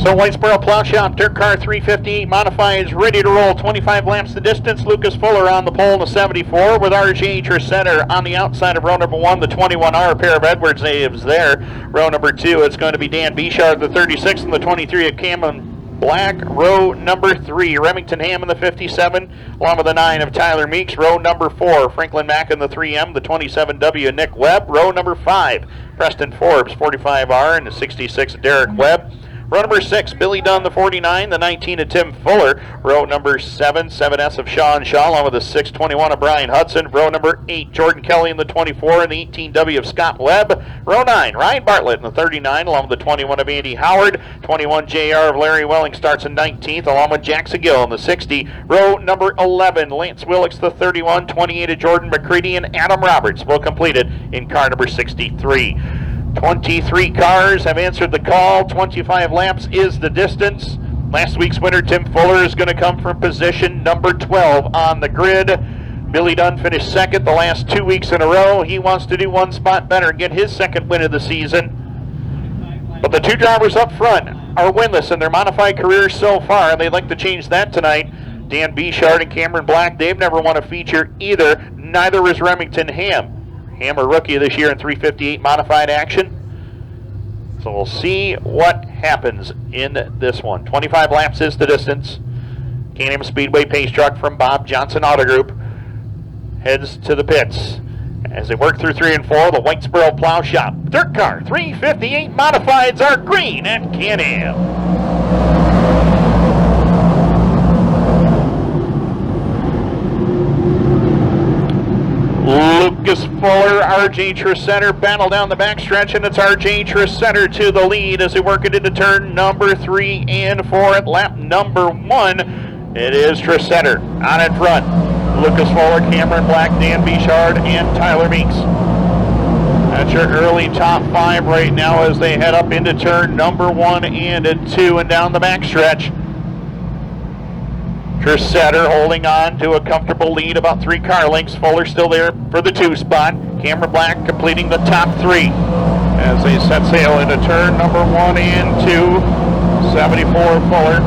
So Whitesboro Plow Shop, Dirt Car 358 Modified is ready to roll. 25 laps the distance. Lucas Fuller on the pole in the 74 with RJ Tresidder on the outside of row number 1. The 21R pair of Edwards natives there. Row number 2, it's going to be Dan Beachard, the 36, and the 23 of Cameron Black. Row number 3, Remington Hamm in the 57, along with the 9 of Tyler Meeks. Row number 4, Franklin Mackin, the 3M, the 27W, Nick Webb. Row number 5, Preston Forbes, 45R, and the 66, Derek Webb. Row number 6, Billy Dunn, the 49, the 19 of Tim Fuller. Row number 7, 7S of Shaun Shaw, along with the 621 of Brian Hudson. Row number 8, Jordan Kelly in the 24, and the 18W of Scott Webb. Row 9, Ryan Bartlett in the 39, along with the 21 of Andy Howard. 21 JR of Larry Welling starts in 19th, along with Jackson Gill in the 60. Row number 11, Lance Willix, the 31, 28 of Jordan McCreadie, and Adam Roberts will complete it in car number 63. 23 cars have answered the call. 25 laps is the distance. Last week's winner, Tim Fuller, is going to come from position number 12 on the grid. Billy Dunn finished second the last 2 weeks in a row. He wants to do one spot better and get his second win of the season. But the two drivers up front are winless in their modified careers so far, and they'd like to change that tonight. Dan Beachard and Cameron Black, they've never won a feature either. Neither is Remington Hamm. Hamm, a rookie this year in 358 modified action. So we'll see what happens in this one. 25 laps is the distance. Can-Am Speedway pace truck from Bob Johnson Auto Group heads to the pits. As they work through 3 and 4, the Whitesboro Plow Shop. Dirt Car 358 Modifieds are green at Can-Am. Lucas Fuller, RJ Tresidder battle down the backstretch, and it's RJ Tresidder to the lead as they work it into turn number 3 and 4 at lap number 1. It is Tresidder on in front. Lucas Fuller, Cameron Black, Dan Beachard, and Tyler Meeks. That's your early top 5 right now as they head up into turn number 1 and 2 and down the backstretch. Tresidder holding on to a comfortable lead, about 3 car lengths. Fuller still there for the 2 spot. Cameron Black completing the top 3 as they set sail into turn number 1 and 2. 74 Fuller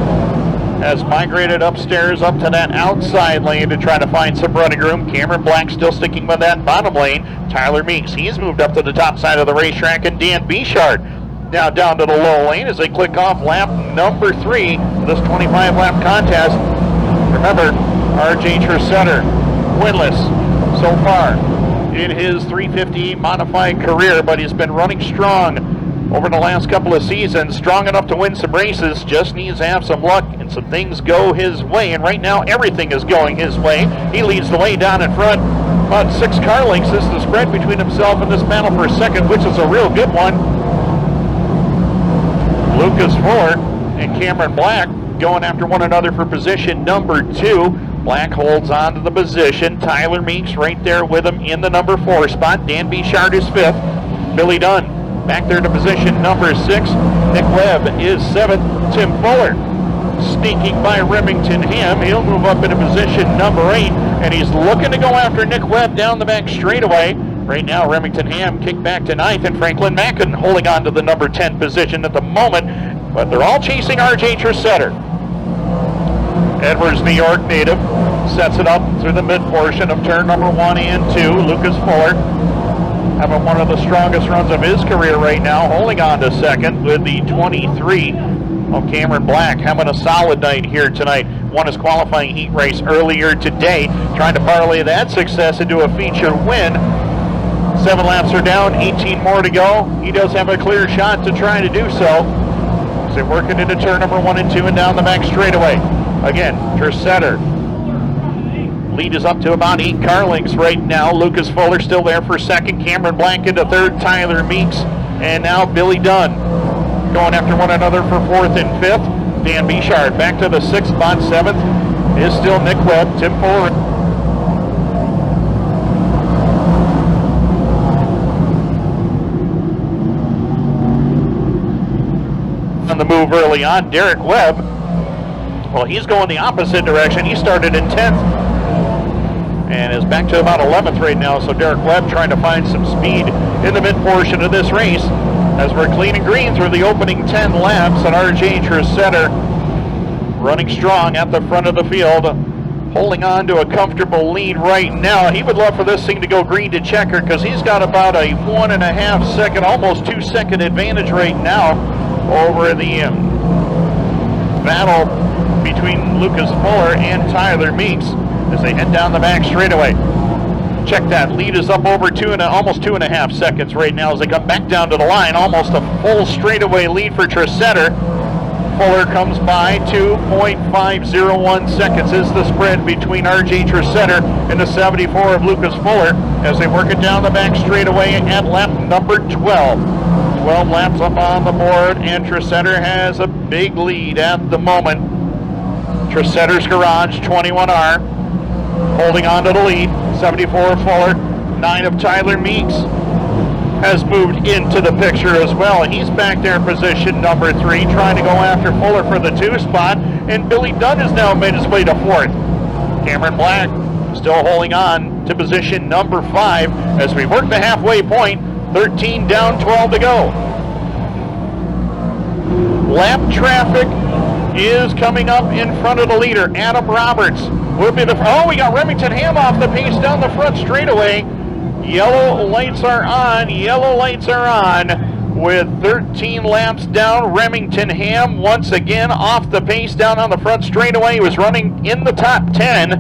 has migrated upstairs up to that outside lane to try to find some running room. Cameron Black still sticking with that bottom lane. Tyler Meeks, he's moved up to the top side of the racetrack, and Dan Beachard now down to the low lane as they click off lap number 3 of this 25 lap contest. Remember, RJ Tresidder, winless so far in his 358 modified career, but he's been running strong over the last couple of seasons, strong enough to win some races, just needs to have some luck and some things go his way, and right now everything is going his way. He leads the way down in front. About 6 car lengths is the spread between himself and this battle for second, which is a real good one. Lucas Fuller and Cameron Black going after one another for position number 2. Black holds on to the position. Tyler Meeks right there with him in the number 4 spot. Dan Beachard is 5th. Billy Dunn back there to position number 6. Nick Webb is 7th. Tim Fuller sneaking by Remington Hamm. He'll move up into position number 8, and he's looking to go after Nick Webb down the back straightaway. Right now, Remington Hamm kicked back to 9th, and Franklin Mackin holding on to the number 10 position at the moment, but they're all chasing RJ Tresidder. Edwards, New York native, sets it up through the mid portion of turn number 1 and 2. Lucas Fuller having one of the strongest runs of his career right now, holding on to second with the 23 of Cameron Black, having a solid night here tonight. Won his qualifying heat race earlier today, trying to parlay that success into a feature win. 7 laps are down, 18 more to go. He does have a clear shot to try to do so. So they're working into turn number 1 and 2 and down the back straightaway. Again, Tresidder. Lead is up to about 8 car lengths right now. Lucas Fuller still there for second. Cameron Black into third. Tyler Meeks. And now Billy Dunn going after one another for 4th and 5th. Dan Beachard back to the 6th spot. 7th is still Nick Webb. Tim Fuller. On the move early on, Derek Webb. Well, he's going the opposite direction. He started in 10th and is back to about 11th right now. So Derek Webb trying to find some speed in the mid portion of this race. as we're cleaning green through the opening 10 laps, and RJ Tresidder running strong at the front of the field, holding on to a comfortable lead right now. He would love for this thing to go green to checker because he's got about a 1.5 second, almost 2 second advantage right now over the battle between Lucas Fuller and Tyler Meeks as they head down the back straightaway. Check that, lead is up over almost 2.5 seconds right now as they come back down to the line. Almost a full straightaway lead for Tresidder. Fuller comes by. 2.501 seconds is the spread between RJ Tresidder and the 74 of Lucas Fuller as they work it down the back straightaway at lap number 12. 12 laps up on the board, and Tresidder has a big lead at the moment. Tresidder's Garage 21R holding on to the lead. 74 of Fuller, 9 of Tyler Meeks has moved into the picture as well. He's back there in position number 3, trying to go after Fuller for the 2 spot, and Billy Dunn has now made his way to 4th. Cameron Black still holding on to position number 5 as we work the halfway point. 13 down, 12 to go. Lap traffic is coming up in front of the leader. Adam Roberts will be we got Remington Hamm off the pace down the front straightaway. Yellow lights are on, yellow lights are on. With 13 laps down, Remington Hamm once again off the pace down on the front straightaway. He was running in the top 10.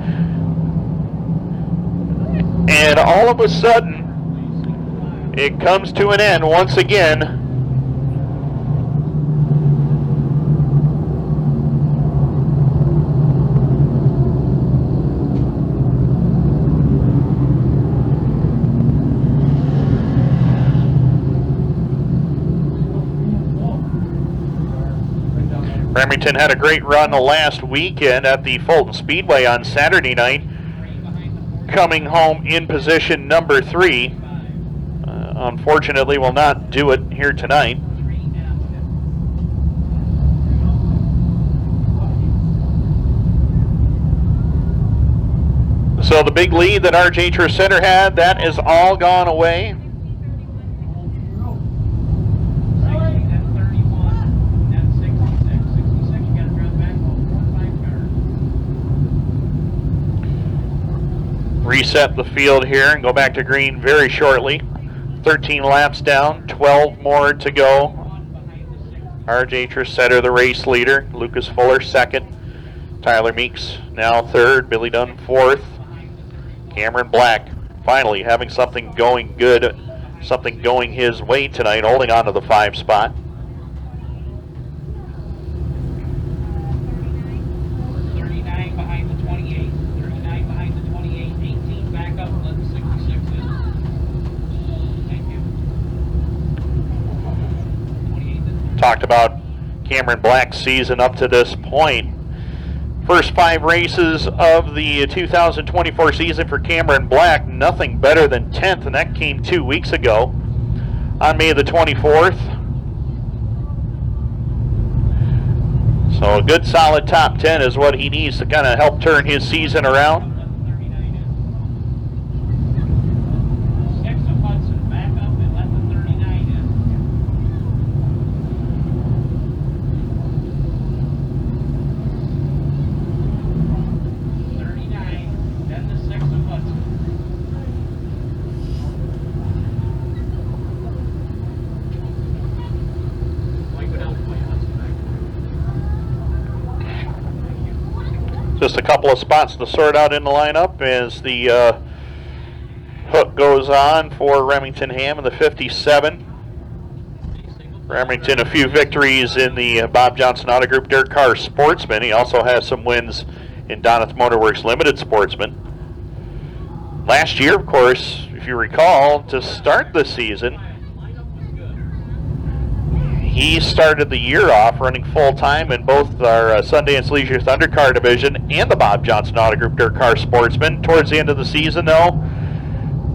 And all of a sudden, it comes to an end once again. Remington had a great run the last weekend at the Fulton Speedway on Saturday night, coming home in position number 3. Unfortunately, will not do it here tonight. So the big lead that RJ Tresidder had, that is all gone away. Reset the field here and go back to green very shortly. 13 laps down, 12 more to go. RJ Tresidder, the race leader. Lucas Fuller, 2nd. Tyler Meeks, now 3rd. Billy Dunn, 4th. Cameron Black, finally having something going good, something going his way tonight, holding on to the 5 spot. Talked about Cameron Black's season up to this point. First 5 races of the 2024 season for Cameron Black, nothing better than 10th, and that came 2 weeks ago on May the 24th. So a good solid top 10 is what he needs to kind of help turn his season around. Just a couple of spots to sort out in the lineup as the hook goes on for Remington Hamm in the 57. Remington, a few victories in the Bob Johnson Auto Group Dirt Car Sportsman. He also has some wins in Donnath Motorworks Limited Sportsman. Last year, of course, if you recall, to start the season, he started the year off running full-time in both our Sundance Leisure Thunder Car division and the Bob Johnson Auto Group Dirt Car Sportsman. Towards the end of the season, though,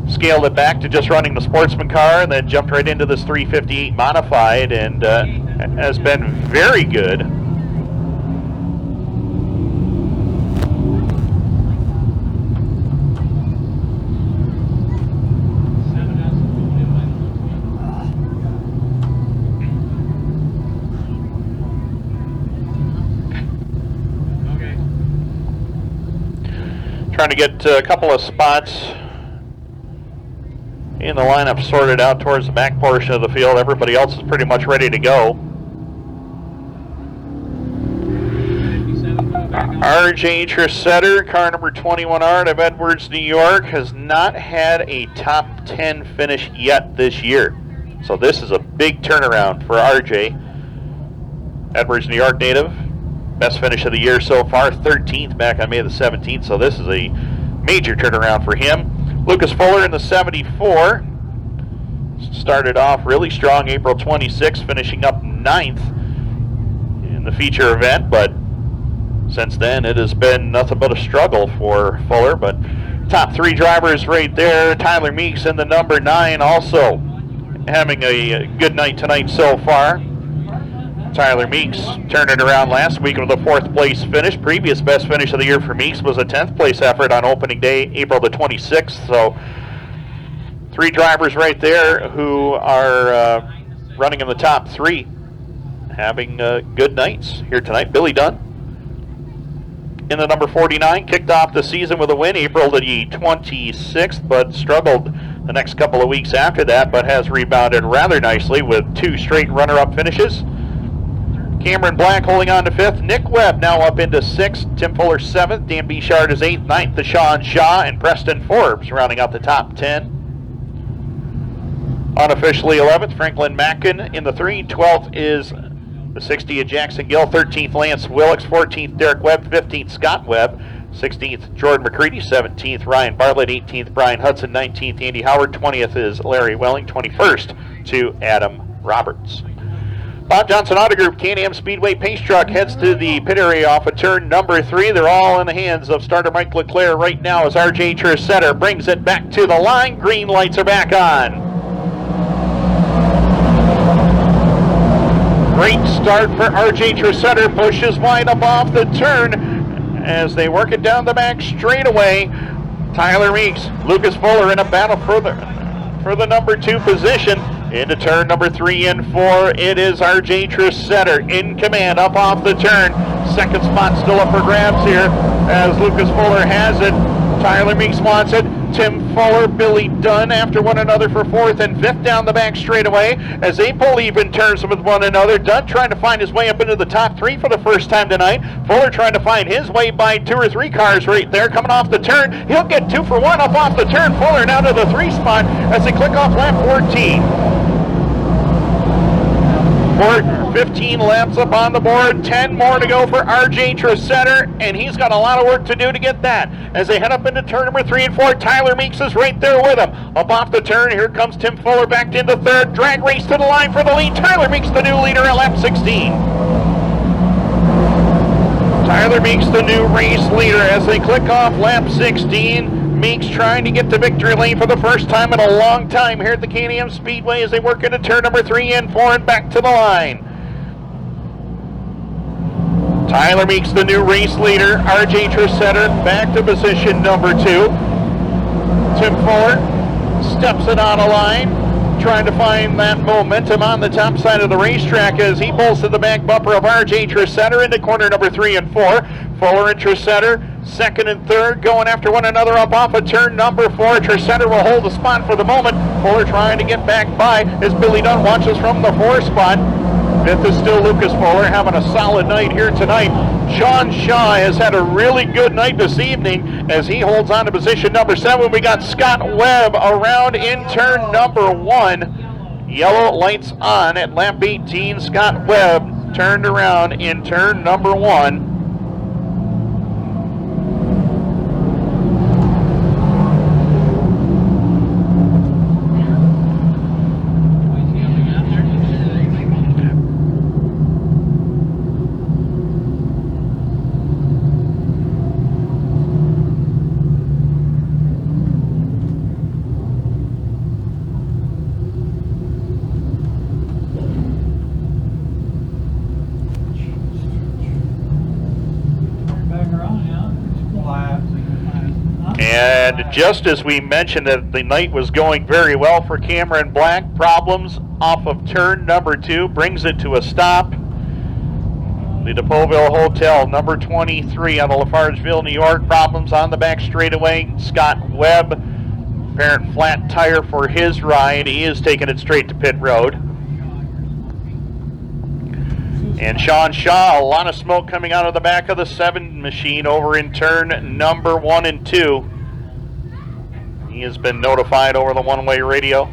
scaled it back to just running the Sportsman car and then jumped right into this 358 Modified and has been very good. trying to get a couple of spots in the lineup sorted out towards the back portion of the field. Everybody else is pretty much ready to go. RJ Tresidder, car number 21R out of Edwards, New York, has not had a top 10 finish yet this year. So this is a big turnaround for RJ. Edwards, New York native. Best finish of the year so far, 13th back on May the 17th. So this is a major turnaround for him. Lucas Fuller in the 74. Started off really strong April 26th, finishing up 9th in the feature event, but since then it has been nothing but a struggle for Fuller. But top 3 drivers right there. Tyler Meeks in the number 9 also having a good night tonight so far. Tyler Meeks turned it around last week with a 4th place finish. Previous best finish of the year for Meeks was a 10th place effort on opening day, April the 26th. So 3 drivers right there who are running in the top 3, having good nights here tonight. Billy Dunn in the number 49, kicked off the season with a win April the 26th, but struggled the next couple of weeks after that, but has rebounded rather nicely with 2 straight runner-up finishes. Cameron Black holding on to 5th. Nick Webb now up into 6th. Tim Fuller 7th. Dan Beachard is 8th. 9th to Shaun Shaw, and Preston Forbes rounding out the top 10. Unofficially 11th, Franklin Mackin in the 3. 12th is the 60 of Jackson Gill. 13th, Lance Willix. 14th, Derek Webb. 15th, Scott Webb. 16th, Jordan McCreadie. 17th, Ryan Bartlett. 18th, Brian Hudson. 19th, Andy Howard. 20th is Larry Welling. 21st to Adam Roberts. Bob Johnson Auto Group, Can-Am Speedway Pace Truck heads to the pit area off of turn number 3. They're all in the hands of starter Mike Leclerc right now as RJ Tresidder brings it back to the line. Green lights are back on. Great start for RJ Tresidder. Pushes wide up off the turn as they work it down the back straightaway. Tyler Meeks, Lucas Fuller in a battle for the number 2 position. Into turn number 3 and 4, it is RJ Tresidder in command up off the turn. Second spot still up for grabs here as Lucas Fuller has it. Tyler Meeks wants it. Tim Fuller, Billy Dunn after one another for 4th and 5th down the back straightaway as they pull even turns with one another. Dunn trying to find his way up into the top 3 for the first time tonight. Fuller trying to find his way by 2 or 3 cars right there coming off the turn. He'll get 2 for 1 up off the turn. Fuller now to the 3 spot as they click off lap 14. 15 laps up on the board, 10 more to go for RJ Tresidder, and he's got a lot of work to do to get that. As they head up into turn number 3 and 4, Tyler Meeks is right there with him. Up off the turn, here comes Tim Fuller back into 3rd. Drag race to the line for the lead. Tyler Meeks, the new leader at lap 16. Tyler Meeks, the new race leader as they click off lap 16. Meeks trying to get to victory lane for the first time in a long time here at the Can-Am Speedway as they work into turn number 3 and 4 and back to the line. Tyler Meeks, the new race leader. RJ Tresidder back to position number 2. Tim Fuller steps it on a line, trying to find that momentum on the top side of the racetrack as he pulls to the back bumper of RJ Tresidder into corner number 3 and 4. Fuller and Tresidder, 2nd and 3rd, going after one another up off of turn number 4. Tresidder will hold the spot for the moment. Fuller trying to get back by as Billy Dunn watches from the 4 spot. 5th is still Lucas Fuller, having a solid night here tonight. Shaun Shaw has had a really good night this evening as he holds on to position number 7. We got Scott Webb around in turn number 1. Yellow lights on at lap 18. Scott Webb turned around in turn number 1. And just as we mentioned that the night was going very well for Cameron Black, problems off of turn number 2 brings it to a stop. The DePauville Hotel, number 23 out of Lafargeville, New York. Problems on the back straightaway. Scott Webb, apparent flat tire for his ride. He is taking it straight to pit road. And Shaun Shaw, a lot of smoke coming out of the back of the 7 machine over in turn number 1 and 2. He has been notified over the one-way radio.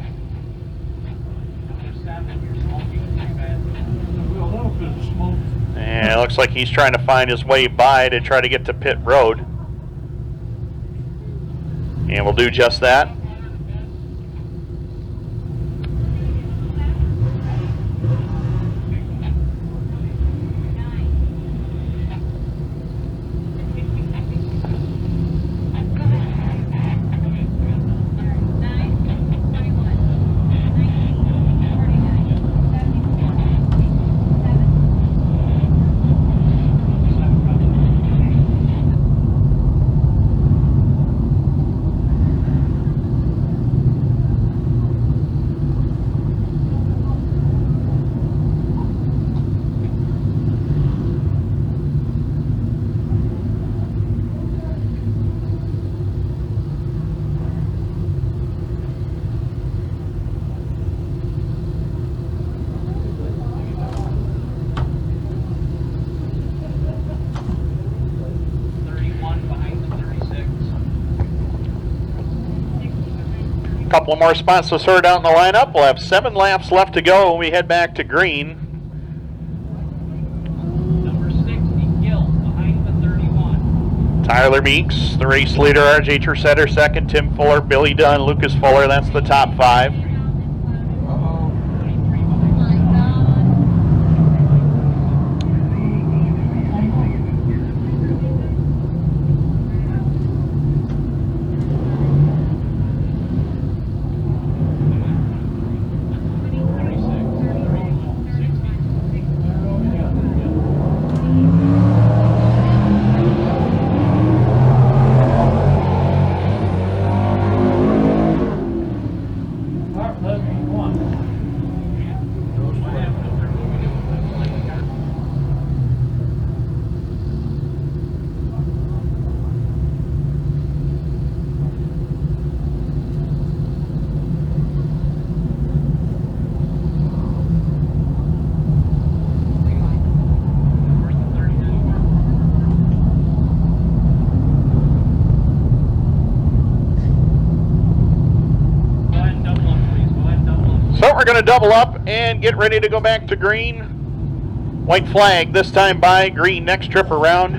And it looks like he's trying to find his way by to try to get to pit road. And we'll do just that. Couple more spots to sort out in the lineup. We'll have 7 laps left to go when we head back to green. Number 60, Gill, behind the 31. Tyler Meeks, the race leader, RJ Tresidder second, Tim Fuller, Billy Dunn, Lucas Fuller. That's the top 5. So we're going to double up and get ready to go back to green. White flag this time by, green next trip around.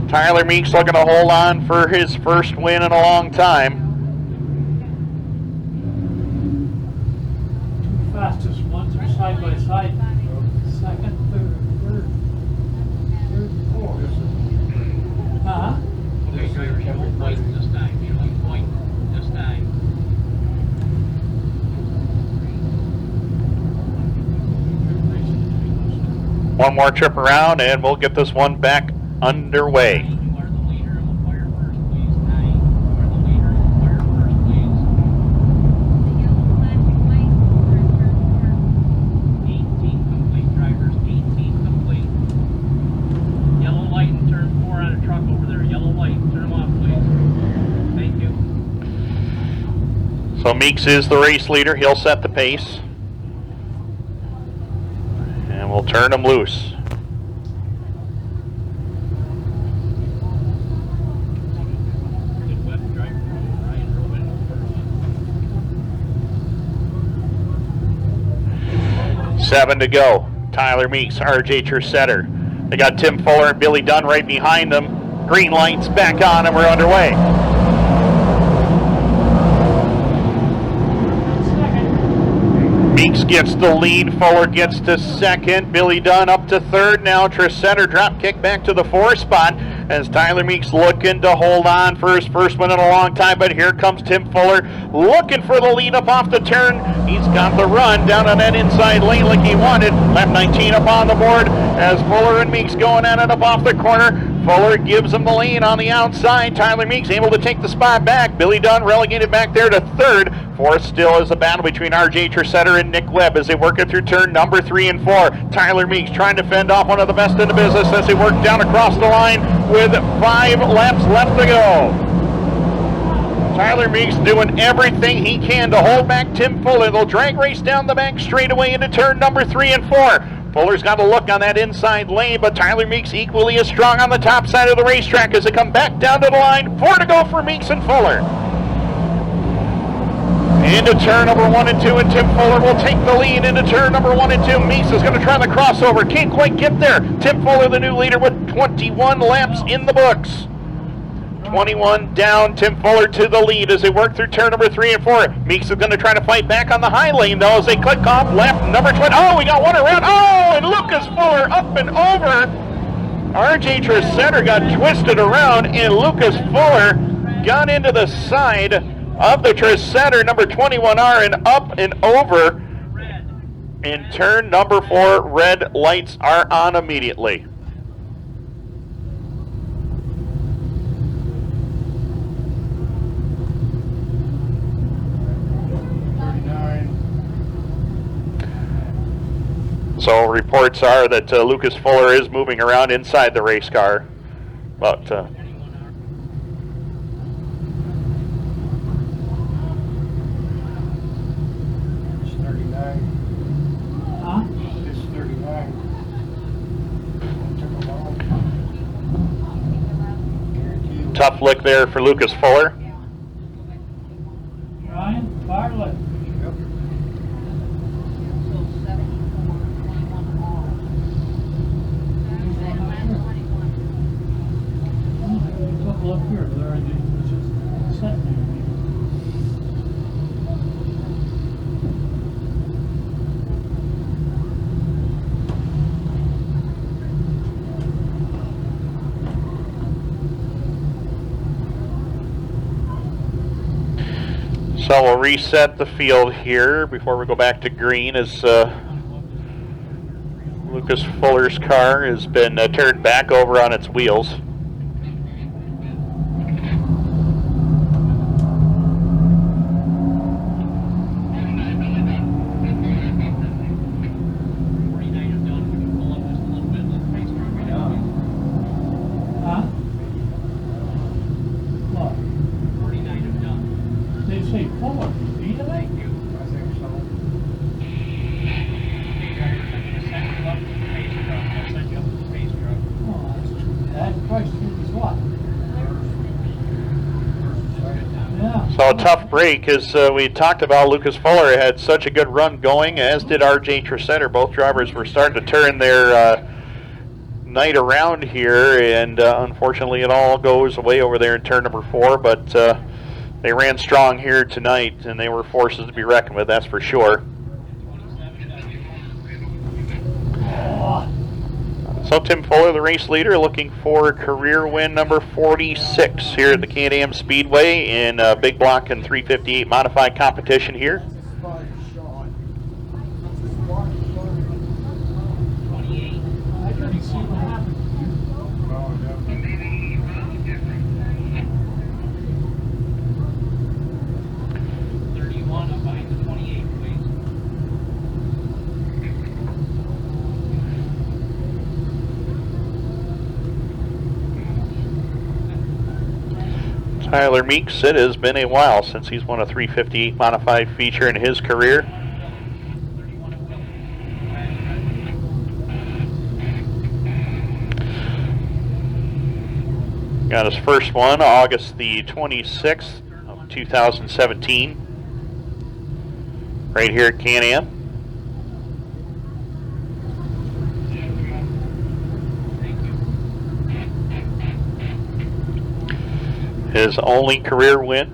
Tyler Meeks looking to hold on for his first win in a long time. Two fastest ones are side by side. Second, third, fourth. Uh-huh. Okay, drivers, you won't white this time. You won't white this time. One more trip around and we'll get this one back underway. You are the leader of the fire first, please. 9. You are the leader of the fire first, please. 18 complete, drivers. 18 complete. Yellow light in turn 4 on a truck over there. Yellow light. Turn them off, please. Thank you. So Meeks is the race leader. He'll set the pace. And we'll turn him loose. Good Webb driver, Ryan Bartlett. 7 to go. Tyler Meeks, RJ Tresidder. They got Tim Fuller and Billy Dunn right behind them. Green lights back on and we're underway. Meeks gets the lead, Fuller gets to second, Billy Dunn up to third. Now Tresidder drop kick back to the 4 spot as Tyler Meeks looking to hold on for his first win in a long time, but here comes Tim Fuller looking for the lead up off the turn. He's got the run down on that inside lane like he wanted. Lap 19 up on the board as Fuller and Meeks going at it up off the corner. Fuller gives him the lane on the outside. Tyler Meeks able to take the spot back. Billy Dunn relegated back there to third. Fourth still is a battle between RJ Tresidder and Nick Webb as they work it through turn number 3 and 4. Tyler Meeks trying to fend off one of the best in the business as they work down across the line with 5 laps left to go. Tyler Meeks doing everything he can to hold back Tim Fuller. They'll drag race down the back straightaway into turn number 3 and 4. Fuller's got a look on that inside lane, but Tyler Meeks equally as strong on the top side of the racetrack as they come back down to the line. 4 to go for Meeks and Fuller. Into turn number 1 and 2, and Tim Fuller will take the lead into turn number 1 and 2. Meeks is going to try the crossover. Can't quite get there. Tim Fuller, the new leader, with 21 laps in the books. 21 down, Tim Fuller to the lead as they work through turn number 3 and 4. Meeks is going to try to fight back on the high lane, though, as they click off lap number 20. Oh, we got one around. Oh, and Lucas Fuller up and over. RJ Tresidder got twisted around, and Lucas Fuller got into the side of the Tresidder number 21R and up and over. In turn number 4, red lights are on immediately. So reports are that Lucas Fuller is moving around inside the race car, but It's 39. Huh? It's 39. Guaranteed. tough lick there for Lucas Fuller. Ryan Bartlett. Yep. Couple up here, but they're just set there. So we'll reset the field here before we go back to green as Lucas Fuller's car has been turned back over on its wheels. So a tough break, as we talked about. Lucas Fuller had such a good run going, as did RJ Tresidder. Both drivers were starting to turn their night around here, and unfortunately it all goes away over there in turn number 4, but they ran strong here tonight, and they were forces to be reckoned with, that's for sure. So Tim Fuller, the race leader, looking for career win number 46 here at the Can-Am Speedway in big block and 358 modified competition here. 31 up behind the 28, please. Tyler Meeks, it has been a while since he's won a 358 modified feature in his career. Got his first one August the 26th of 2017, right here at Can-Am. His only career win.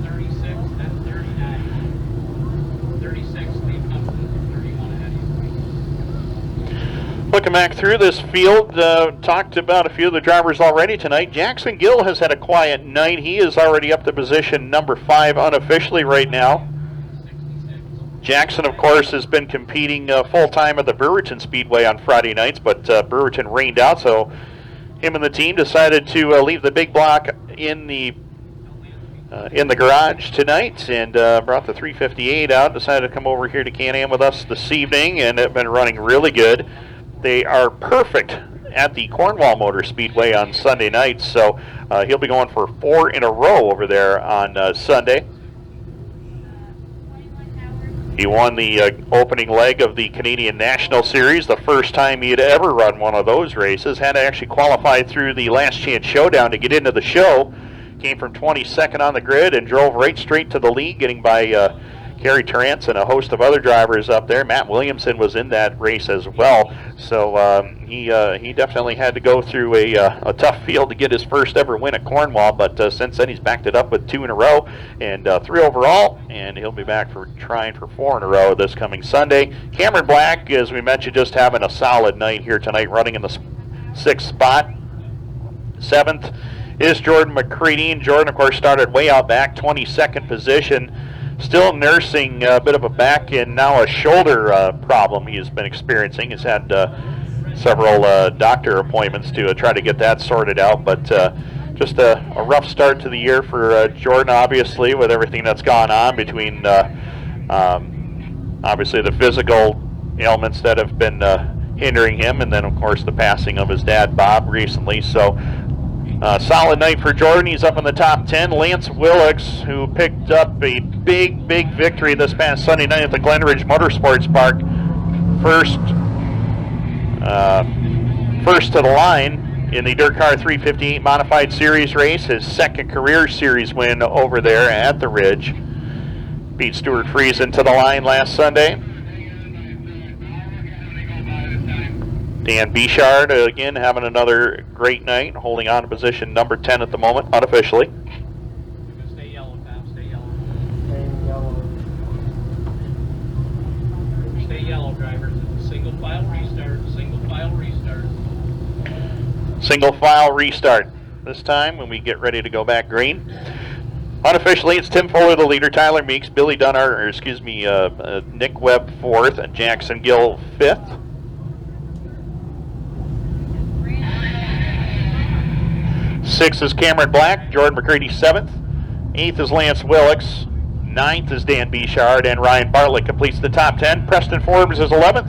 36, then 39. 36, leaving up to 31 ahead of you. Looking back through this field, talked about a few of the drivers already tonight. Jackson Gill has had a quiet night. He is already up to position number 5 unofficially right now. Jackson, of course, has been competing full-time at the Brewerton Speedway on Friday nights, but Brewerton rained out, so him and the team decided to leave the big block in the in the garage tonight and brought the 358 out. Decided to come over here to Can-Am with us this evening and have been running really good. They are perfect at the Cornwall Motor Speedway on Sunday nights, so he'll be going for 4 in a row over there on Sunday. He won the opening leg of the Canadian National Series, the first time he had ever run one of those races. Had to actually qualify through the Last Chance Showdown to get into the show. Came from 22nd on the grid and drove right straight to the lead, getting by Gary Torrance and a host of other drivers up there. Matt Williamson was in that race as well. So he definitely had to go through a tough field to get his first ever win at Cornwall, but since then he's backed it up with 2 in a row and 3 overall, and he'll be back for trying for 4 in a row this coming Sunday. Cameron Black, as we mentioned, just having a solid night here tonight, running in the 6th spot. 7th is Jordan McCreadie, and Jordan, of course, started way out back, 22nd position. Still nursing a bit of a back and now a shoulder problem he has been experiencing. He's had several doctor appointments to try to get that sorted out, but just a rough start to the year for Jordan, obviously, with everything that's gone on between obviously the physical ailments that have been hindering him, and then, of course, the passing of his dad, Bob, recently. So solid night for Jordan. He's up in the top 10. Lance Willix, who picked up a big victory this past Sunday night at the Glenridge Motorsports Park. First to the line in the Dirt Car 358 Modified Series race. His 2nd career series win over there at the Ridge. Beat Stuart Friesen to the line last Sunday. Dan Beachard, again, having another great night, holding on to position number 10 at the moment, unofficially. Stay yellow, Tom. Stay yellow. Stay yellow, drivers. It's a single file restart. Single file restart. Single file restart. This time, when we get ready to go back green. Unofficially, it's Tim Fuller, the leader, Tyler Meeks, Billy Dunn, Nick Webb 4th, and Jackson Gill 5th. 6th is Cameron Black, Jordan McCreadie 7th. 8th is Lance Willix. 9th is Dan Beachard, and Ryan Bartlett completes the top 10. Preston Forbes is 11th.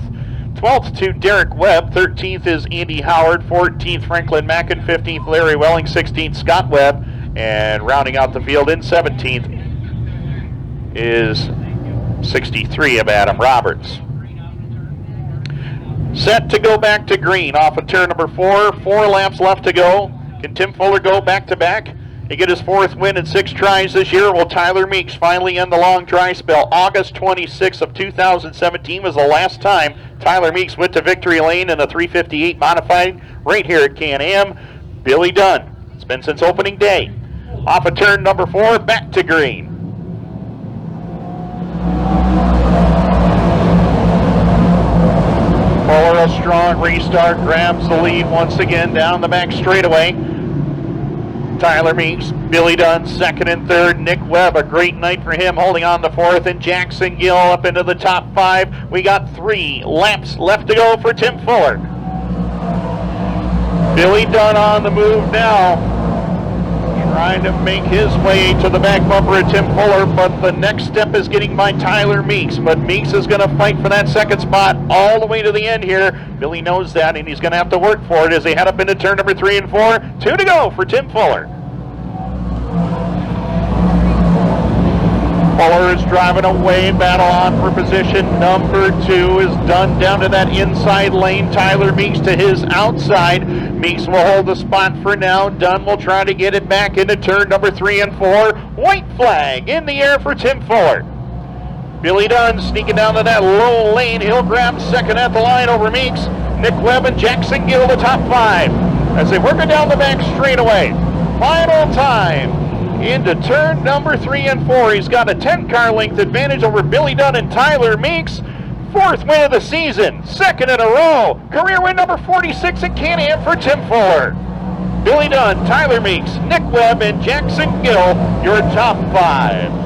12th to Derek Webb. 13th is Andy Howard. 14th Franklin Mackin. 15th Larry Welling. 16th Scott Webb. And rounding out the field in 17th is 63 of Adam Roberts. Set to go back to green off of turn number 4. 4 laps left to go. Can Tim Fuller go back-to-back and get his 4th win in 6 tries this year? Will Tyler Meeks finally end the long dry spell? August 26th of 2017 was the last time Tyler Meeks went to victory lane in the 358 modified right here at Can-Am. Billy Dunn. It's been since opening day. Off of turn number 4, back to green. Fuller, a strong restart, grabs the lead once again down the back straightaway. Tyler Meeks, Billy Dunn 2nd and 3rd. Nick Webb, a great night for him, holding on to 4th, and Jackson Gill up into the top 5. We got 3 laps left to go for Tim Fuller. Billy Dunn on the move now, trying to make his way to the back bumper of Tim Fuller, but the next step is getting by Tyler Meeks. But Meeks is going to fight for that 2nd spot all the way to the end here. Billy knows that, and he's going to have to work for it as they head up into turn number 3 and 4. 2 to go for Tim Fuller. Fuller is driving away, battle on for position number 2 is Dunn down to that inside lane. Tyler Meeks to his outside. Meeks will hold the spot for now. Dunn will try to get it back into turn number 3 and 4. White flag in the air for Tim Fuller. Billy Dunn sneaking down to that low lane. He'll grab 2nd at the line over Meeks. Nick Webb and Jackson Gill the top 5 as they work it down the back straightaway. Final time into turn number 3 and 4. He's got a 10-car length advantage over Billy Dunn and Tyler Meeks. 4th win of the season, 2nd in a row. Career win number 46 at Can-Am for Tim Fuller. Billy Dunn, Tyler Meeks, Nick Webb, and Jackson Gill, your top 5.